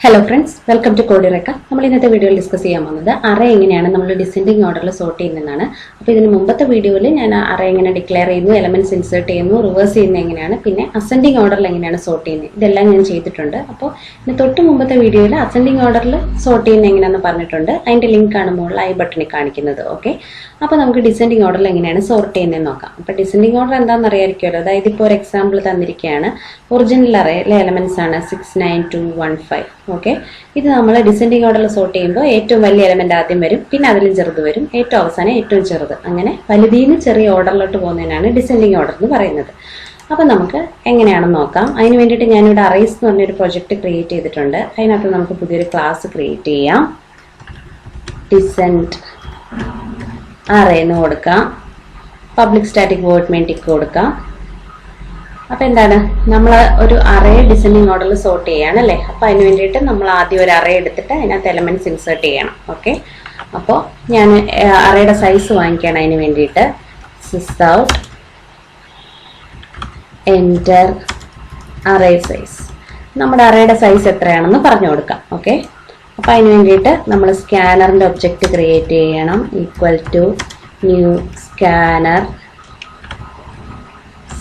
Hello friends, welcome to eureka. നമ്മൾ ഇന്നത്തെ വീഡിയോയിൽ ഡിസ്കസ് ചെയ്യാൻ പോകുന്നത് അറേ എങ്ങനെയാണ് നമ്മൾ ഡിസെൻഡിങ് ഓർഡറിൽ സോർട്ട് ചെയ്യുന്നതാണ്. അപ്പോൾ ഇതിന് മുമ്പത്തെ വീഡിയോയിൽ ഞാൻ അറേ എങ്ങനെ ഡിക്ലെയർ ചെയ്യുന്നു, എലമെന്റ്സ് ഇൻസേർട്ട് ചെയ്യുന്നു, റിവേഴ്സ് ചെയ്യുന്നത് എങ്ങനെയാണ്, പിന്നെ അസെൻഡിങ് ഓർഡറിൽ എങ്ങനെയാണ് സോർട്ട് ചെയ്യുന്നത്, ഇതെല്ലാം ഞാൻ ചെയ്തിട്ടുണ്ട്. അപ്പോൾ ഇതിന് തൊട്ട് മുമ്പത്തെ വീഡിയോയിൽ അസെൻഡിങ് ഓർഡറിൽ സോർട്ട് ചെയ്യുന്നത് എങ്ങനെയാണെന്ന് പറഞ്ഞിട്ടുണ്ട്. അതിൻ്റെ ലിങ്ക് ആണ് മുകളിൽ ഐ ബട്ടണിൽ കാണിക്കുന്നത്. ഓക്കെ, അപ്പോൾ നമുക്ക് ഡിസെൻഡിങ് ഓർഡറിൽ എങ്ങനെയാണ് സോർട്ട് ചെയ്യുന്നതെന്ന് നോക്കാം. അപ്പോൾ ഡിസെൻഡിങ് ഓർഡർ എന്താണെന്ന് അറിയാമായിരിക്കുമല്ലോ. അതായത് ഇപ്പോൾ ഒരു എക്സാമ്പിൾ തന്നിരിക്കുകയാണ്. ഒറിജിനൽ അറേയിലെ എലമെന്റ്സ് ആണ് 6, 9, 2, 1, 5. ഓക്കെ, ഇത് നമ്മൾ ഡിസെൻഡിങ് ഓർഡറിൽ സോർട്ട് ചെയ്യുമ്പോൾ ഏറ്റവും വലിയ എലമെന്റ് ആദ്യം വരും, പിന്നെ അതിലും ചെറുത് വരും, ഏറ്റവും അവസാനം ഏറ്റവും ചെറുത്, അങ്ങനെ വലുതീന്ന് ചെറിയ ഓർഡറിലോട്ട് പോകുന്നതിനാണ് ഡിസെൻഡിങ് ഓർഡർ എന്ന് പറയുന്നത്. അപ്പം നമുക്ക് എങ്ങനെയാണെന്ന് നോക്കാം. അതിന് വേണ്ടിയിട്ട് ഞാനിവിടെ അറേസ് എന്ന് പറഞ്ഞൊരു പ്രൊജക്റ്റ് ക്രിയേറ്റ് ചെയ്തിട്ടുണ്ട്. അതിനകത്ത് നമുക്ക് പുതിയൊരു ക്ലാസ് ക്രിയേറ്റ് ചെയ്യാം. ഡിസെൻഡ് അറേ എന്ന് കൊടുക്കാം. Public static void main tick കൊടുക്കാം. അപ്പം എന്താണ്, നമ്മൾ ഒരു അറേ ഡിസെൻഡിങ് ഓർഡറിൽ സോർട്ട് ചെയ്യാണല്ലേ. അപ്പോൾ അതിന് വേണ്ടിയിട്ട് നമ്മൾ ആദ്യം ഒരു അറേ എടുത്തിട്ട് അതിനകത്ത് എലമെന്റ്സ് ഇൻസേർട്ട് ചെയ്യണം. ഓക്കെ, അപ്പോൾ ഞാൻ അറേയുടെ സൈസ് വാങ്ങിക്കുകയാണ്. അതിന് വേണ്ടിയിട്ട് സിസ്ഔട്ട് എൻ്റർ അറേ സൈസ്, നമ്മുടെ അറേയുടെ സൈസ് എത്രയാണെന്ന് പറഞ്ഞു കൊടുക്കാം. ഓക്കെ, അപ്പോൾ അതിന് വേണ്ടിയിട്ട് നമ്മൾ സ്കാനറിൻ്റെ ഒബ്ജക്റ്റ് ക്രിയേറ്റ് ചെയ്യണം. Equal to new scanner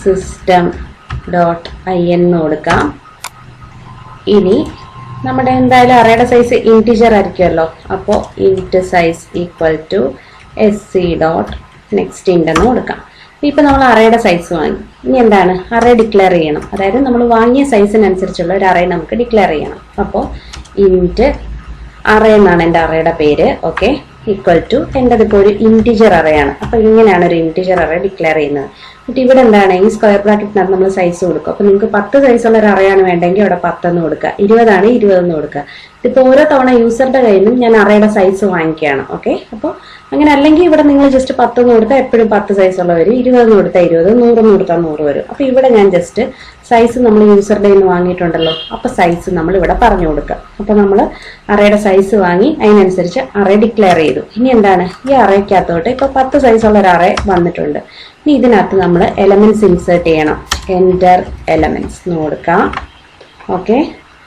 system dot I എന്ന് കൊടുക്കാം. ഇനി നമ്മുടെ എന്തായാലും അറേയുടെ സൈസ് ഇൻറ്റിജർ ആയിരിക്കുമല്ലോ. അപ്പോൾ int size equal to sc dot next int എന്ന് കൊടുക്കാം. ഇപ്പം നമ്മൾ അറേയുടെ സൈസ് വാങ്ങി. ഇനി എന്താണ്, അറേ ഡിക്ലെയർ ചെയ്യണം. അതായത് നമ്മൾ വാങ്ങിയ സൈസിനനുസരിച്ചുള്ള ഒരു അറേ നമുക്ക് ഡിക്ലെയർ ചെയ്യണം. അപ്പോൾ ഇൻറ്റ് അറേ എന്നാണ് എൻ്റെ അറേയുടെ പേര്. ഓക്കെ, ഈക്വൽ ടു എൻ്റെത് ഇപ്പോൾ ഒരു ഇൻറ്റിജർ അറേയാണ്. അപ്പോൾ ഇങ്ങനെയാണ് ഒരു ഇൻറ്റിജർ അറേ ഡിക്ലെയർ ചെയ്യുന്നത്. എന്നിട്ട് ഇവിടെ എന്താണ്, ഈ സ്ക്വയർ ബ്രാക്കറ്റിനകത്ത് നമ്മൾ സൈസ് കൊടുക്കും. അപ്പോൾ നിങ്ങൾക്ക് 10 സൈസുള്ള ഒരു അറേയാണ് വേണ്ടെങ്കിൽ അവിടെ 10 എന്ന് കൊടുക്കുക, 20 ആണ് 20 എന്ന് കൊടുക്കുക. ഇതിപ്പോൾ ഓരോ തവണ യൂസറുടെ കയ്യിൽ നിന്നും ഞാൻ അറേയുടെ സൈസ് വാങ്ങിക്കുകയാണ്. ഓക്കെ, അപ്പോൾ അങ്ങനെ അല്ലെങ്കിൽ ഇവിടെ നിങ്ങൾ ജസ്റ്റ് 10 എന്ന് കൊടുത്താൽ എപ്പോഴും 10 സൈസുള്ള വരും, 20 എന്ന് കൊടുത്താൽ 20, 100 എന്ന് കൊടുത്താൽ 100 വരും. അപ്പോൾ ഇവിടെ ഞാൻ ജസ്റ്റ് സൈസ് നമ്മൾ യൂസറുടെ നിന്ന് വാങ്ങിയിട്ടുണ്ടല്ലോ, അപ്പോൾ സൈസ് നമ്മൾ ഇവിടെ പറഞ്ഞു കൊടുക്കുക. അപ്പോൾ നമ്മൾ അറേയുടെ സൈസ് വാങ്ങി അതിനനുസരിച്ച് അറേ ഡിക്ലെയർ ചെയ്തു. ഇനി എന്താണ്, ഈ അറേക്കകത്തോട്ട് ഇപ്പോൾ 10 സൈസുള്ള ഒരു അറേ വന്നിട്ടുണ്ട്. ഇനി ഇതിനകത്ത് നമ്മൾ എലമെന്റ്സ് ഇൻസേർട്ട് ചെയ്യണം. എൻ്റർ എലമെന്റ്സ് എന്ന് കൊടുക്കാം. ഓക്കെ,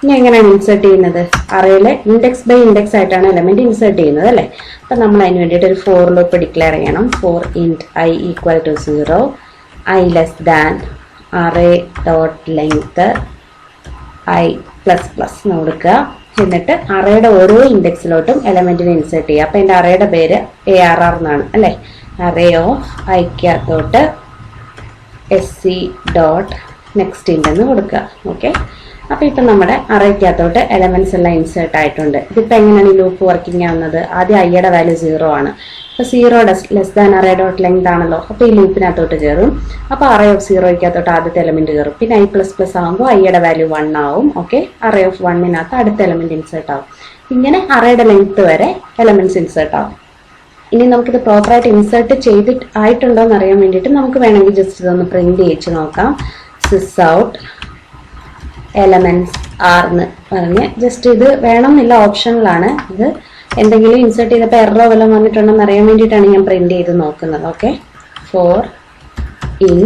ഇനി എങ്ങനെയാണ് ഇൻസേർട്ട് ചെയ്യുന്നത്, അറേയിലെ ഇൻഡെക്സ് ബൈ ഇൻഡെക്സ് ആയിട്ടാണ് എലമെന്റ് ഇൻസേർട്ട് ചെയ്യുന്നത് അല്ലേ. അപ്പം നമ്മൾ അതിന് വേണ്ടിയിട്ട് ഒരു ഫോർ ലൂപ്പ് ഡിക്ലെയർ ചെയ്യണം. For int I equal to 0, I less than array dot length I plus plus എന്ന് കൊടുക്കുക. എന്നിട്ട് അറേയുടെ ഓരോ ഇൻഡെക്സിലോട്ടും എലമെന്റിനെ ഇൻസേർട്ട് ചെയ്യുക. അപ്പം എൻ്റെ അറേയുടെ പേര് ARR എന്നാണ് അല്ലേ. അറേ ഓഫ് ഐക്കകത്തോട്ട് sc ഡോട്ട് നെക്സ്റ്റ് ഇൻറ്റെന്ന് കൊടുക്കുക. ഓക്കെ, അപ്പോൾ ഇപ്പം നമ്മുടെ അറേക്കകത്തോട്ട് എലമെന്റ്സ് എല്ലാം ഇൻസേർട്ട് ആയിട്ടുണ്ട്. ഇതിപ്പോൾ എങ്ങനെയാണ് ഈ ലൂപ്പ് വർക്കിംഗ് ആവുന്നത്, ആദ്യം ഐയുടെ വാല്യൂ 0 ആണ്. അപ്പോൾ 0 less than array dot length ആണല്ലോ. അപ്പോൾ ഈ ലൂപ്പിനകത്തോട്ട് കയറും. അപ്പോൾ അറേ ഓഫ് 0ക്കകത്തോട്ട് ആദ്യത്തെ എലമെന്റ് കയറും. പിന്നെ ഐ പ്ലസ് പ്ലസ് ആകുമ്പോൾ ഐയുടെ വാല്യൂ 1 ആവും. ഓക്കെ, അറേ ഓഫ് 1നകത്ത് അടുത്ത എലമെന്റ് ഇൻസേർട്ട് ആവും. ഇങ്ങനെ അറേയുടെ ലെങ്ത് വരെ എലമെന്റ്സ് ഇൻസേർട്ട് ആവും. ഇനി നമുക്കിത് പ്രോപ്പറായിട്ട് ഇൻസേർട്ട് ചെയ്തിട്ട് ആയിട്ടുണ്ടോ എന്ന് അറിയാൻ വേണ്ടിയിട്ട് നമുക്ക് വേണമെങ്കിൽ ജസ്റ്റ് ഇതൊന്ന് പ്രിന്റ് ചെയ്യിച്ച് നോക്കാം. സിസ്ഔട്ട് എലമെന്റ്സ് ആർ എന്ന് പറഞ്ഞ് ജസ്റ്റ് ഇത് വേണമെന്നില്ല, ഓപ്ഷനിലാണ്. ഇത് എന്തെങ്കിലും ഇൻസേർട്ട് ചെയ്തപ്പോൾ എററോ വല്ലതും വന്നിട്ടുണ്ടോ എന്ന് അറിയാൻ വേണ്ടിയിട്ടാണ് ഞാൻ പ്രിന്റ് ചെയ്ത് നോക്കുന്നത്. ഓക്കെ, ഫോർ ഇൻ,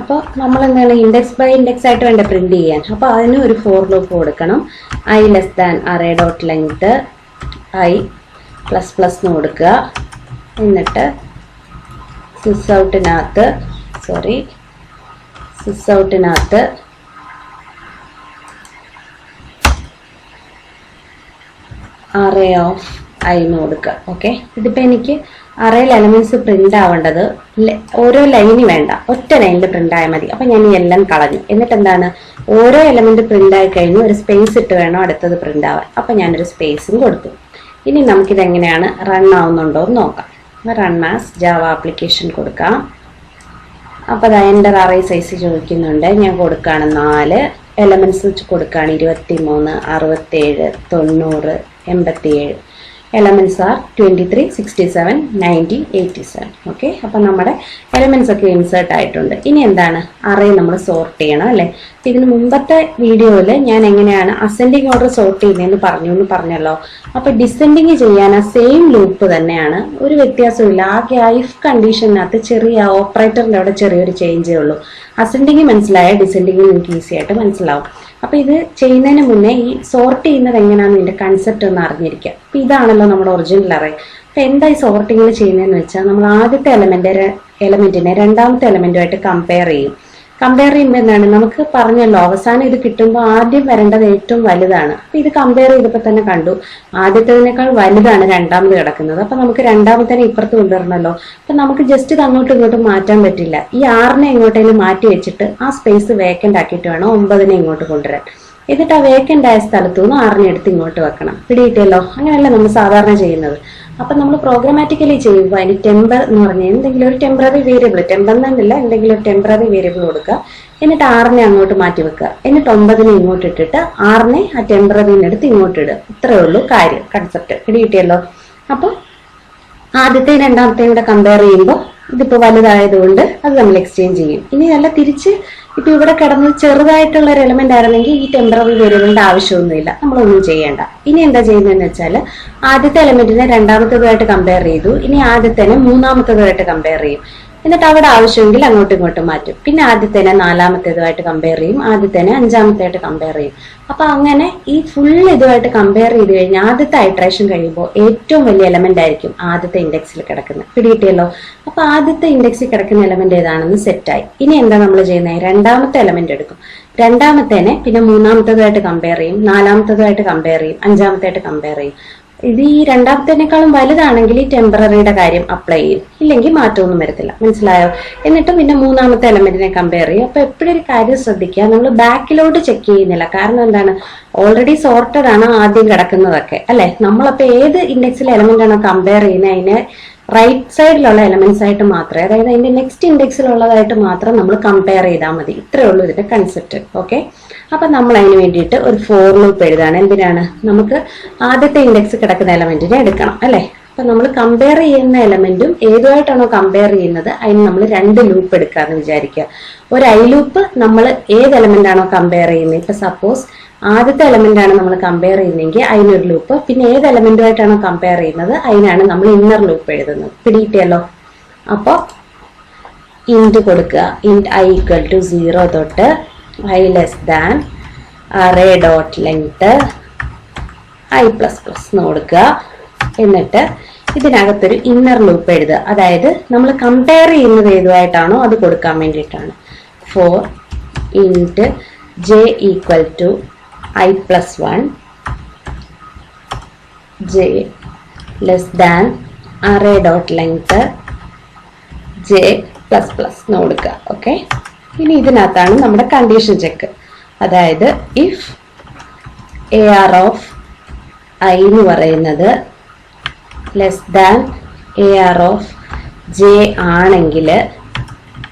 അപ്പോൾ നമ്മൾ എന്താണ് ഇൻഡെക്സ് ബൈ ഇൻഡെക്സ് ആയിട്ട് വേണ്ട പ്രിന്റ് ചെയ്യാൻ. അപ്പോൾ അതിന് ഒരു ഫോർ ലൂപ്പ് കൊടുക്കണം. I less than array dot length I plus plus എന്ന് കൊടുക്കുക. എന്നിട്ട് സിസ്ഔട്ടിനകത്ത് അറേ ഓഫ് ഐ എന്ന് കൊടുക്കുക. ഓക്കെ, ഇതിപ്പോൾ എനിക്ക് അറേയിൽ എലമെന്റ്സ് പ്രിന്റ് ആവേണ്ടത് ഓരോ ലൈന് വേണ്ട, ഒറ്റ ലൈനിൽ പ്രിന്റ് ആയാൽ മതി. അപ്പം ഞാൻ ഈ എല്ലാം കളഞ്ഞു. എന്നിട്ട് എന്താണ്, ഓരോ എലമെന്റ് പ്രിന്റ് ആയി കഴിഞ്ഞു ഒരു സ്പേസ് ഇട്ട് വേണം അടുത്തത് പ്രിന്റ് ആവാൻ. അപ്പം ഞാനൊരു സ്പേസും കൊടുത്തു. ഇനി നമുക്കിതെങ്ങനെയാണ് റൺ ആവുന്നുണ്ടോ എന്ന് നോക്കാം. റൺ ആസ് ജാവ ആപ്ലിക്കേഷൻ കൊടുക്കാം. അപ്പോൾ അത് എൻ്റെ അറേ സൈസ് ചോദിക്കുന്നുണ്ട്. ഞാൻ കൊടുക്കുകയാണ് 4 എലമെന്റ്സ് വെച്ച് കൊടുക്കുകയാണ്. 23, 67, 90, 87. Elements R 23, 67, 90, 87. ഓക്കെ, അപ്പം നമ്മുടെ എലമെന്റ്സ് ഒക്കെ ഇൻസേർട്ട് ആയിട്ടുണ്ട്. ഇനി എന്താണ്, അറേ നമ്മൾ സോർട്ട് ചെയ്യണം അല്ലേ. ഇതിന് മുമ്പത്തെ വീഡിയോയിൽ ഞാൻ എങ്ങനെയാണ് അസെൻഡിങ് ഓർഡർ സോർട്ട് ചെയ്യുന്നതെന്ന് പറഞ്ഞല്ലോ. അപ്പോൾ ഡിസെൻഡിങ് ചെയ്യാൻ ആ സെയിം ലൂപ്പ് തന്നെയാണ്, ഒരു വ്യത്യാസമില്ല. ആകെ ഇഫ് കണ്ടീഷനകത്ത് ചെറിയ ഓപ്പറേറ്ററിൻ്റെ അവിടെ ചെറിയൊരു ചേഞ്ചേ ഉള്ളൂ. അസെൻഡിങ് മനസ്സിലായ ഡിസെൻഡിങ് നിങ്ങൾക്ക് ഈസി ആയിട്ട് മനസ്സിലാവും. അപ്പൊ ഇത് ചെയ്യുന്നതിന് മുന്നേ ഈ സോർട്ട് ചെയ്യുന്നത് എങ്ങനെയാണെന്ന് ഇതിന്റെ കൺസെപ്റ്റ് ഒന്ന് അറിഞ്ഞിരിക്കുക. അപ്പൊ ഇതാണല്ലോ നമ്മുടെ ഒറിജിനൽ അറേ. അപ്പൊ എന്താ ഈ സോർട്ടിങ്ങിൽ ചെയ്യുന്നതെന്ന് വെച്ചാൽ നമ്മൾ ആദ്യത്തെ എലമെന്റിനെ രണ്ടാമത്തെ എലമെന്റുമായിട്ട് കമ്പയർ ചെയ്യും. കമ്പയർ ചെയ്യുമ്പോൾ എന്താണ്, നമുക്ക് പറഞ്ഞല്ലോ അവസാനം ഇത് കിട്ടുമ്പോൾ ആദ്യം വരേണ്ടത് ഏറ്റവും വലുതാണ്. അപ്പൊ ഇത് കമ്പയർ ചെയ്തപ്പോൾ തന്നെ കണ്ടു ആദ്യത്തേതിനേക്കാൾ വലുതാണ് രണ്ടാമത് കിടക്കുന്നത്. അപ്പൊ നമുക്ക് രണ്ടാമത്തേനെ ഇപ്പുറത്ത് കൊണ്ടുവരണമല്ലോ. അപ്പൊ നമുക്ക് ജസ്റ്റ് ഇത് അങ്ങോട്ടും ഇങ്ങോട്ടും മാറ്റാൻ പറ്റില്ല. ഈ 6നെ എങ്ങോട്ടേലും മാറ്റി വെച്ചിട്ട് ആ സ്പേസ് വേക്കന്റ് ആക്കിയിട്ട് വേണം 9നെ ഇങ്ങോട്ട് കൊണ്ടുവരാൻ. എന്നിട്ട് ആ വേക്കന്റ് ആയ സ്ഥലത്തു നിന്ന് 6നെ എടുത്ത് ഇങ്ങോട്ട് വെക്കണം. പിടിയിട്ടല്ലോ, അങ്ങനെയല്ല നമ്മൾ സാധാരണ ചെയ്യുന്നത്. അപ്പൊ നമ്മൾ പ്രോഗ്രാമാറ്റിക്കലി ചെയ്യുമ്പോൾ അതിന് ടെമ്പർ എന്ന് പറഞ്ഞാൽ എന്തെങ്കിലും ഒരു ടെമ്പററി വേരിയബിൾ, ടെമ്പർ എന്നല്ല എന്തെങ്കിലും ഒരു ടെമ്പററി വേരിയബിൾ കൊടുക്കുക. എന്നിട്ട് 6നെ അങ്ങോട്ട് മാറ്റി വെക്കുക. എന്നിട്ട് 9നെ ഇങ്ങോട്ട് ഇട്ടിട്ട് 6നെ ആ ടെമ്പററിന്ന് എടുത്ത് ഇങ്ങോട്ട് ഇടുക. ഇത്രയേ ഉള്ളൂ കാര്യം, കൺസെപ്റ്റ്. പിടികിട്ടിയല്ലോ. അപ്പൊ ആദ്യത്തെയും രണ്ടാമത്തെയും കൂടെ കമ്പയർ ചെയ്യുമ്പോൾ ഇതിപ്പോ വലുതായതുകൊണ്ട് അത് നമ്മൾ എക്സ്ചേഞ്ച് ചെയ്യും. ഇനി അല്ല തിരിച്ച് ഇപ്പൊ ഇവിടെ കിടന്നത് ചെറുതായിട്ടുള്ള ഒരു എലമെന്റ് ആയിരുന്നെങ്കിൽ ഈ ടെമ്പററി വേരിയബിളിന്റെ ആവശ്യമൊന്നുമില്ല, നമ്മളൊന്നും ചെയ്യേണ്ട. ഇനി എന്താ ചെയ്യുന്നതെന്ന് വെച്ചാൽ ആദ്യത്തെ എലമെന്റിനെ രണ്ടാമത്തേതുമായിട്ട് കമ്പയർ ചെയ്തു. ഇനി ആദ്യത്തേനെ മൂന്നാമത്തേതുമായിട്ട് കമ്പയർ ചെയ്യും. എന്നിട്ട് അവിടെ ആവശ്യമെങ്കിൽ അങ്ങോട്ടും ഇങ്ങോട്ടും മാറ്റും. പിന്നെ ആദ്യത്തേനെ നാലാമത്തേതുമായിട്ട് കമ്പയർ ചെയ്യും, ആദ്യത്തേനെ അഞ്ചാമത്തേതായിട്ട് കമ്പയർ ചെയ്യും. അപ്പൊ അങ്ങനെ ഈ ഫുൾ ഇതുമായിട്ട് കമ്പയർ ചെയ്ത് കഴിഞ്ഞാൽ ആദ്യത്തെ ഐട്രേഷൻ കഴിയുമ്പോൾ ഏറ്റവും വലിയ എലമെന്റ് ആയിരിക്കും ആദ്യത്തെ ഇൻഡെക്സിൽ കിടക്കുന്നത്. പിടികിട്ടിയല്ലോ. അപ്പൊ ആദ്യത്തെ ഇൻഡെക്സിൽ കിടക്കുന്ന എലമെന്റ് ഏതാണെന്ന് സെറ്റായി. ഇനി എന്താ നമ്മൾ ചെയ്യുന്നത്, രണ്ടാമത്തെ എലമെന്റ് എടുക്കും. രണ്ടാമത്തേനെ പിന്നെ മൂന്നാമത്തേതുമായിട്ട് കമ്പയർ ചെയ്യും, നാലാമത്തേതുമായിട്ട് കമ്പയർ ചെയ്യും, അഞ്ചാമത്തേതായിട്ട് കമ്പയർ ചെയ്യും. ഇത് ഈ രണ്ടാമത്തേനേക്കാളും വലുതാണെങ്കിൽ ഈ ടെമ്പററിയുടെ കാര്യം അപ്ലൈ ചെയ്യും, ഇല്ലെങ്കിൽ മാറ്റമൊന്നും വരത്തില്ല. മനസ്സിലായോ? എന്നിട്ട് പിന്നെ മൂന്നാമത്തെ എലമെന്റിനെ കമ്പയർ ചെയ്യും. അപ്പൊ എപ്പോഴും ഒരു കാര്യം ശ്രദ്ധിക്കുക, നമ്മൾ ബാക്കിലോട്ട് ചെക്ക് ചെയ്യുന്നില്ല. കാരണം എന്താണ്, ഓൾറെഡി സോർട്ടഡ് ആണ് ആദ്യം കിടക്കുന്നതൊക്കെ അല്ലെ. നമ്മളപ്പോ ഏത് ഇൻഡെക്സിലെ എലമെന്റ് ആണോ കമ്പയർ ചെയ്യുന്നത് അതിനെ റൈറ്റ് സൈഡിലുള്ള എലമെന്റ്സ് ആയിട്ട് മാത്രമേ, അതായത് അതിന്റെ നെക്സ്റ്റ് ഇൻഡെക്സിലുള്ളതായിട്ട് മാത്രം നമ്മൾ കമ്പയർ ചെയ്താൽ മതി. ഇത്രയേ ഉള്ളൂ ഇതിന്റെ കൺസെപ്റ്റ്. ഓക്കെ. അപ്പൊ നമ്മൾ അതിന് വേണ്ടിയിട്ട് ഒരു ഫോർ ലൂപ്പ് എഴുതാണ്. എന്തിനാണ്, നമുക്ക് ആദ്യത്തെ ഇൻഡെക്സ് കിടക്കുന്ന എലമെന്റിനെ എടുക്കണം അല്ലെ. അപ്പൊ നമ്മൾ കമ്പയർ ചെയ്യുന്ന എലമെന്റും ഏതുമായിട്ടാണോ കമ്പയർ ചെയ്യുന്നത് അതിന് നമ്മൾ 2 ലൂപ്പ് എടുക്കാന്ന് വിചാരിക്കുക. ഒരു ഐ ലൂപ്പ് നമ്മൾ ഏത് എലമെന്റ് ആണോ കമ്പയർ ചെയ്യുന്നത്, ഇപ്പൊ സപ്പോസ് ആദ്യത്തെ എലമെന്റ് ആണ് നമ്മൾ കമ്പയർ ചെയ്യുന്നതെങ്കിൽ അതിനൊരു ലൂപ്പ്, പിന്നെ ഏത് എലമെന്റുമായിട്ടാണോ കമ്പയർ ചെയ്യുന്നത് അതിനാണ് നമ്മൾ ഇന്നർ ലൂപ്പ് എഴുതുന്നത്. പിടികിട്ടിയല്ലോ. അപ്പൊ ഇന്റ് കൊടുക്കുക, ഇന്റ് i ഈക്വൽ ടു 0 തൊട്ട് i less than array dot length i plus plus എന്ന് കൊടുക്കുക. എന്നിട്ട് ഇതിനകത്തൊരു ഇന്നർ ലൂപ്പ് എഴുതുക. അതായത് നമ്മൾ കമ്പയർ ചെയ്യുന്നത് ഏതുമായിട്ടാണോ അത് കൊടുക്കാൻ വേണ്ടിയിട്ടാണ്. For int j equal to i plus 1 j less than array dot length j plus plus എന്ന് കൊടുക്കുക. ഓക്കെ. ഇനി ഇതിനകത്താണ് നമ്മുടെ കണ്ടീഷൻ ചെക്ക്. അതായത് ഇഫ് AR ഓഫ് i എന്ന് പറയുന്നത് less than AR of j ആണെങ്കിൽ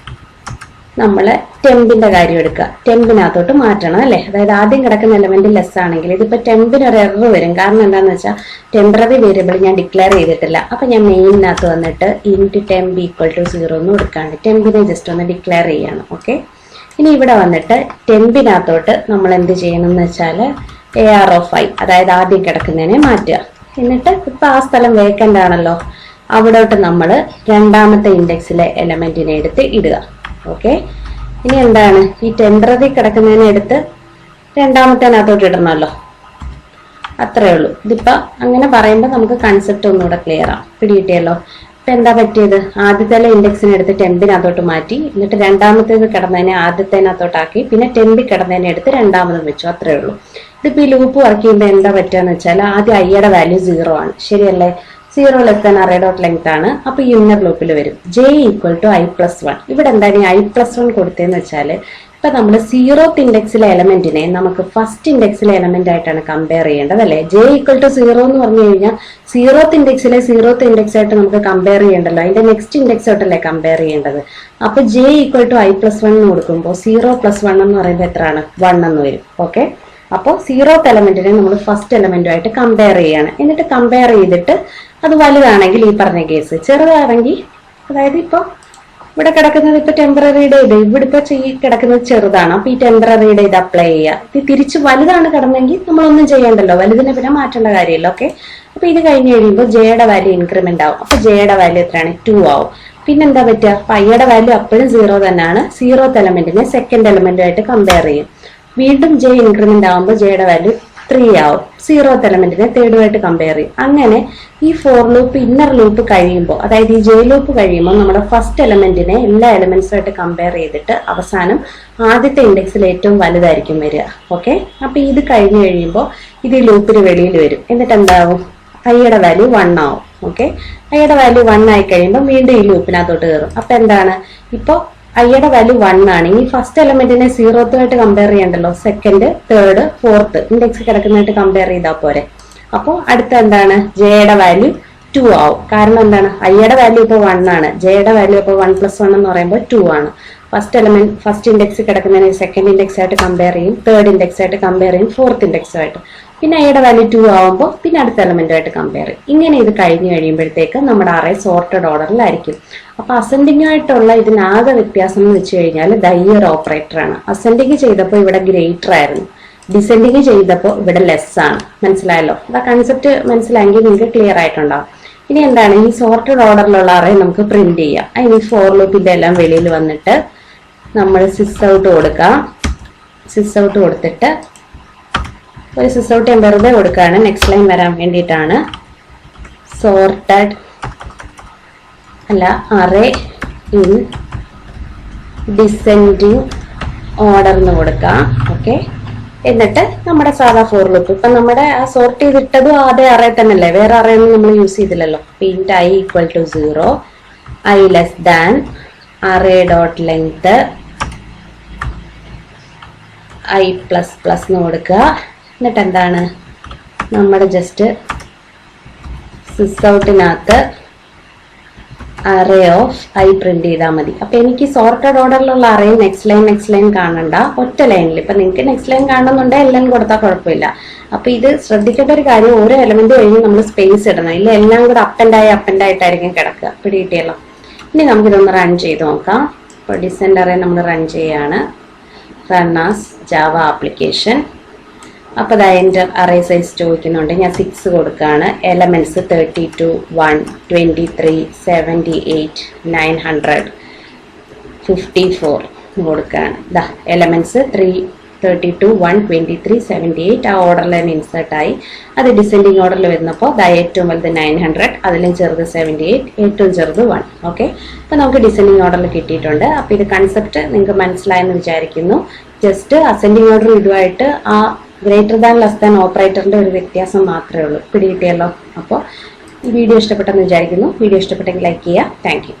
നമ്മൾ ടെമ്പിന്റെ കാര്യം എടുക്കുക. ടെമ്പിനകത്തോട്ട് മാറ്റണം അല്ലെ. അതായത് ആദ്യം കിടക്കുന്ന എലമെന്റ് ലെസ് ആണെങ്കിൽ ഇതിപ്പോ ടെമ്പിന് ഒരു എറർ വരും. കാരണം എന്താണെന്ന് വെച്ചാൽ ടെമ്പററി വേരിയബിൾ ഞാൻ ഡിക്ലെയർ ചെയ്തിട്ടില്ല. അപ്പൊ ഞാൻ മെയിനകത്ത് വന്നിട്ട് ഇൻറ്റ് ടെമ്പ് ഈക്വൽ ടു 0 എന്ന് കൊടുക്കാണ്ട് ടെമ്പിനെ ജസ്റ്റ് ഒന്ന് ഡിക്ലെയർ ചെയ്യണം. ഓക്കെ. ഇനി ഇവിടെ വന്നിട്ട് ടെമ്പിനകത്തോട്ട് നമ്മൾ എന്ത് ചെയ്യണം എന്ന് വെച്ചാൽ AR ഓഫ് i, അതായത് ആദ്യം കിടക്കുന്നതിനെ മാറ്റുക. എന്നിട്ട് ഇപ്പൊ ആ സ്ഥലം വേക്കന്റ് ആണല്ലോ, അവിടോട്ട് നമ്മൾ രണ്ടാമത്തെ ഇൻഡെക്സിലെ എലമെന്റിനെ എടുത്ത് ഇടുക. ഓക്കെ. ഇനി എന്താണ്, ഈ ടെമ്പററി കിടക്കുന്നതിനെ എടുത്ത് രണ്ടാമത്തേനകത്തോട്ട് ഇടണമല്ലോ. അത്രേ ഉള്ളൂ. ഇതിപ്പോ അങ്ങനെ പറയുമ്പോൾ നമുക്ക് കൺസെപ്റ്റ് ഒന്നുകൂടെ ക്ലിയർ ആവും. പിടികിട്ടിയല്ലോ. ഇപ്പൊ എന്താ പറ്റിയത്, ആദ്യത്തെ ഇൻഡെക്സിനെ എടുത്ത് ടെമ്പിനകത്തോട്ട് മാറ്റി, എന്നിട്ട് രണ്ടാമത്തേത് കിടന്നതിനെ ആദ്യത്തേനകത്തോട്ടാക്കി, പിന്നെ ടെമ്പിൽ കിടന്നതിനെ എടുത്ത് രണ്ടാമതും വെച്ചു. അത്രേ ഉള്ളൂ. ഇതിപ്പോ ഈ ലൂപ്പ് വർക്ക് ചെയ്യുമ്പോൾ എന്താ പറ്റുകയെന്ന് വെച്ചാൽ ആദ്യം ഐയുടെ വാല്യൂ 0 ആണ്, ശരിയല്ലേ. 0 less than array dot length ആണ്. അപ്പൊ ഈ ഇന്നർ ലൂപ്പിൽ വരും j equal to i plus 1. ഇവിടെ എന്താണ് i പ്ലസ് 1 കൊടുത്തതെന്ന് വെച്ചാൽ ഇപ്പൊ നമ്മൾ 0th ഇൻഡെക്സിലെ എലമെന്റിനെ നമുക്ക് ഫസ്റ്റ് ഇൻഡെക്സിലെ എലമെന്റ് ആയിട്ടാണ് കമ്പയർ ചെയ്യേണ്ടത് അല്ലെ. j ഈക്വൽ ടു 0 എന്ന് പറഞ്ഞു കഴിഞ്ഞാൽ 0th ഇൻഡെക്സിലെ 0th ഇൻഡെക്സ് ആയിട്ട് നമുക്ക് കമ്പയർ ചെയ്യേണ്ടല്ലോ, അതിന്റെ നെക്സ്റ്റ് ഇൻഡെക്സ് ആയിട്ടല്ലേ കമ്പയർ ചെയ്യേണ്ടത്. അപ്പൊ j equal to i plus 1 എന്ന് കൊടുക്കുമ്പോൾ 0 പ്ലസ് 1 എന്ന് പറയുമ്പോൾ എത്രയാണ്, 1 എന്ന് വരും. ഓക്കെ. അപ്പോൾ 0th എലമെന്റിനെ നമ്മൾ ഫസ്റ്റ് എലമെന്റുമായിട്ട് കമ്പയർ ചെയ്യാണ്. എന്നിട്ട് കമ്പയർ ചെയ്തിട്ട് അത് വലുതാണെങ്കിൽ ഈ പറഞ്ഞ കേസ്, ചെറുതാണെങ്കിൽ അതായത് ഇപ്പൊ ഇവിടെ കിടക്കുന്നത് ഇപ്പൊ ടെമ്പററിയുടെ ഇത്, ഇവിടുത്തെ കിടക്കുന്നത് ചെറുതാണ്. അപ്പൊ ഈ ടെമ്പററിയുടെ ഇത് അപ്ലൈ ചെയ്യുക. ഇത് തിരിച്ച് വലുതാണ് കിടന്നെങ്കിൽ നമ്മളൊന്നും ചെയ്യണ്ടല്ലോ, വലുതിനെ പിന്നെ മാറ്റേണ്ട കാര്യമല്ലോ. ഓക്കെ. അപ്പൊ ഇത് കഴിഞ്ഞ് കഴിയുമ്പോൾ ജെയുടെ വാല്യൂ ഇൻക്രിമെന്റ് ആവും. അപ്പൊ ജെയുടെ വാല്യൂ എത്രയാണ്, 2 ആവും. പിന്നെന്താ പറ്റുക, അപ്പൊ ഐയുടെ വാല്യൂ അപ്പോഴും 0 തന്നെയാണ്. 0th എലമെന്റിനെ സെക്കൻഡ് എലമെന്റുമായിട്ട് കമ്പയർ ചെയ്യും. വീണ്ടും ജെ ഇൻക്രിമെന്റ് ആകുമ്പോൾ ജെയുടെ വാല്യൂ 3 ആവും. 0th എലമെന്റിനെ തേർഡുമായിട്ട് കമ്പയർ ചെയ്യും. അങ്ങനെ ഈ ഫോർ ലൂപ്പ് ഇന്നർ ലൂപ്പ് കഴിയുമ്പോൾ, അതായത് ഈ ജെ ലൂപ്പ് കഴിയുമ്പോൾ നമ്മുടെ ഫസ്റ്റ് എലമെന്റിനെ എല്ലാ എലമെന്റ്സുമായിട്ട് കമ്പയർ ചെയ്തിട്ട് അവസാനം ആദ്യത്തെ ഇൻഡെക്സിൽ ഏറ്റവും വലുതായിരിക്കും വരിക. ഓക്കെ, അപ്പൊ ഇത് കഴിഞ്ഞു കഴിയുമ്പോൾ ഇത് ഈ ലൂപ്പിന് വെളിയിൽ വരും. എന്നിട്ട് എന്താവും? ഐയുടെ വാല്യൂ 1 ആവും. ഓക്കെ, ഐയുടെ വാല്യൂ 1 ആയി കഴിയുമ്പോൾ വീണ്ടും ഈ ലൂപ്പിനകത്തോട്ട് കയറും. അപ്പൊ എന്താണ്? ഇപ്പൊ ഐയുടെ വാല്യൂ 1 ആണ്. ഈ ഫസ്റ്റ് എലമെന്റിനെ 0th ആയിട്ട് കമ്പയർ ചെയ്യണ്ടല്ലോ, സെക്കൻഡ്, തേർഡ്, ഫോർത്ത് ഇൻഡെക്സ് കിടക്കുന്നതായിട്ട് കമ്പയർ ചെയ്താൽ പോരെ. അപ്പോൾ അടുത്ത എന്താണ്? ജെയുടെ വാല്യൂ 2 ആവും. കാരണം എന്താണ്? ഐയുടെ വാല്യൂ ഇപ്പോൾ 1 ആണ്, ജെയുടെ വാല്യൂ ഇപ്പോൾ 1 + 1 എന്ന് പറയുമ്പോൾ 2 ആണ്. ഫസ്റ്റ് ഇൻഡെക്സ് കിടക്കുന്നതിന് സെക്കൻഡ് ഇൻഡെക്സ് ആയിട്ട് കമ്പയർ ചെയ്യും, തേർഡ് ഇൻഡെക്സ് ആയിട്ട് കമ്പയർ ചെയ്യും, ഫോർത്ത് ഇൻഡെക്സുമായിട്ട്. പിന്നെ ഐയുടെ വാല്യൂ 2 ആവുമ്പോൾ പിന്നെ അടുത്ത എലമെന്റുമായിട്ട് കമ്പയർ ചെയ്യും. ഇങ്ങനെ ഇത് കഴിഞ്ഞ് കഴിയുമ്പോഴത്തേക്ക് നമ്മുടെ അറേ സോർട്ടഡ് ഓർഡറിലായിരിക്കും. അപ്പൊ അസെൻഡിങ് ആയിട്ടുള്ള ഇതിനാകെ വ്യത്യാസം എന്ന് വെച്ച് കഴിഞ്ഞാൽ ദൈയർ ഓപ്പറേറ്റർ ആണ്. അസെൻഡിങ് ചെയ്തപ്പോൾ ഇവിടെ ഗ്രേറ്റർ ആയിരുന്നു, ഡിസെൻഡിങ് ചെയ്തപ്പോൾ ഇവിടെ ലെസ് ആണ്. മനസ്സിലായല്ലോ? ആ കൺസെപ്റ്റ് മനസ്സിലായെങ്കിൽ നിങ്ങൾക്ക് ക്ലിയർ ആയിട്ടുണ്ടാവും. ഇനി എന്താണ്? ഈ സോർട്ടഡ് ഓർഡറിലുള്ള അറേ നമുക്ക് പ്രിന്റ് ചെയ്യാം. അതിന് ഫോർ ലൂപ്പിന്റെ എല്ലാം വെളിയിൽ വന്നിട്ട് നമ്മൾ സിസ് ഔട്ട് കൊടുക്കാം. സിസ് ഔട്ട് കൊടുത്തിട്ട് ഒരു സിസ് ഔട്ട് ഞാൻ വെറുതെ കൊടുക്കുകയാണ്, നെക്സ്റ്റ് ലൈൻ വരാൻ വേണ്ടിയിട്ടാണ്. സോർട്ടഡ് അല്ല, അറേ ഇൻ ഡിസെൻഡിങ് ഓർഡർ എന്ന് കൊടുക്കാം. ഓക്കെ, എന്നിട്ട് നമ്മുടെ സാധാ ഫോർ ലൂപ്പ് ഇപ്പൊ നമ്മുടെ ആ സോർട്ട് ചെയ്തിട്ടതും അതേ അറേ തന്നെ അല്ലേ, വേറെ അറേ ഒന്നും നമ്മൾ യൂസ് ചെയ്തില്ലല്ലോ. ഇൻറ്റ് i = 0, i less than array dot length i ++ എന്ന് കൊടുക്കുക. എന്നിട്ട് എന്താണ്? നമ്മുടെ ജസ്റ്റ് സിസ് ഔട്ടിനകത്ത് അറേ ഓഫ് ഐ പ്രിന്റ് ചെയ്താൽ മതി. അപ്പൊ എനിക്ക് സോർട്ടഡ് ഓർഡറിലുള്ള അറേ നെക്സ്റ്റ് ലൈൻ കാണണ്ട, ഒറ്റ ലൈനിൽ. ഇപ്പൊ നിങ്ങൾക്ക് നെക്സ്റ്റ് ലൈൻ കാണണമെന്നുണ്ടെങ്കിൽ എല്ലാം കൊടുത്താൽ കുഴപ്പമില്ല. അപ്പൊ ഇത് ശ്രദ്ധിക്കേണ്ട ഒരു കാര്യം, ഓരോ എലമെന്റ് കഴിഞ്ഞ് നമ്മൾ സ്പേസ് ഇടണം, ഇല്ല എല്ലാം കൂടെ അപ്പ് ആൻഡ് ആയിട്ടായിരിക്കും കിടക്കുക. പിടികിട്ടിയല്ലോ? ഇനി നമുക്കിതൊന്ന് റൺ ചെയ്ത് നോക്കാം. ഇപ്പോൾ ഡിസെൻഡ് അറേ നമ്മൾ റൺ ചെയ്യാണ്. Run as Java application. അപ്പോൾ ദാ എൻ്റെ അറേ സൈസ് ചോദിക്കുന്നുണ്ട്, ഞാൻ 6 കൊടുക്കുകയാണ്. എലമെന്റ്സ് 32, 1, 23, 78, 954 കൊടുക്കുകയാണ്. ദാ എലമെന്റ്സ് 32, 1, 23, 78 ആ ഓർഡറിൽ തന്നെ ഇൻസേർട്ട് ആയി. അത് ഡിസെൻഡിങ് ഓർഡറിൽ വരുന്നപ്പോൾ ദാ ഏറ്റവും വലുത് 900, അതിലും ചെറുത് 78, ഏറ്റവും ചെറുത് 1. ഓക്കെ, അപ്പോൾ നമുക്ക് ഡിസെൻഡിങ് ഓർഡറിൽ കിട്ടിയിട്ടുണ്ട്. അപ്പോൾ ഇത് കൺസെപ്റ്റ് നിങ്ങൾക്ക് മനസ്സിലായെന്ന് വിചാരിക്കുന്നു. ജസ്റ്റ് അസെൻഡിങ് ഓർഡർ ഇതുമായിട്ട് ആ ഗ്രേറ്റർ ദാൻ ലെസ് ദാൻ ഓപ്പറേറ്ററിന്റെ ഒരു വ്യത്യാസം മാത്രമേ ഉള്ളൂ. പിടികിട്ടിയല്ലോ? അപ്പോൾ ഈ വീഡിയോ ഇഷ്ടപ്പെട്ടെന്ന് വിചാരിക്കുന്നു. വീഡിയോ ഇഷ്ടപ്പെട്ടെങ്കിൽ ലൈക്ക് ചെയ്യുക. Thank you.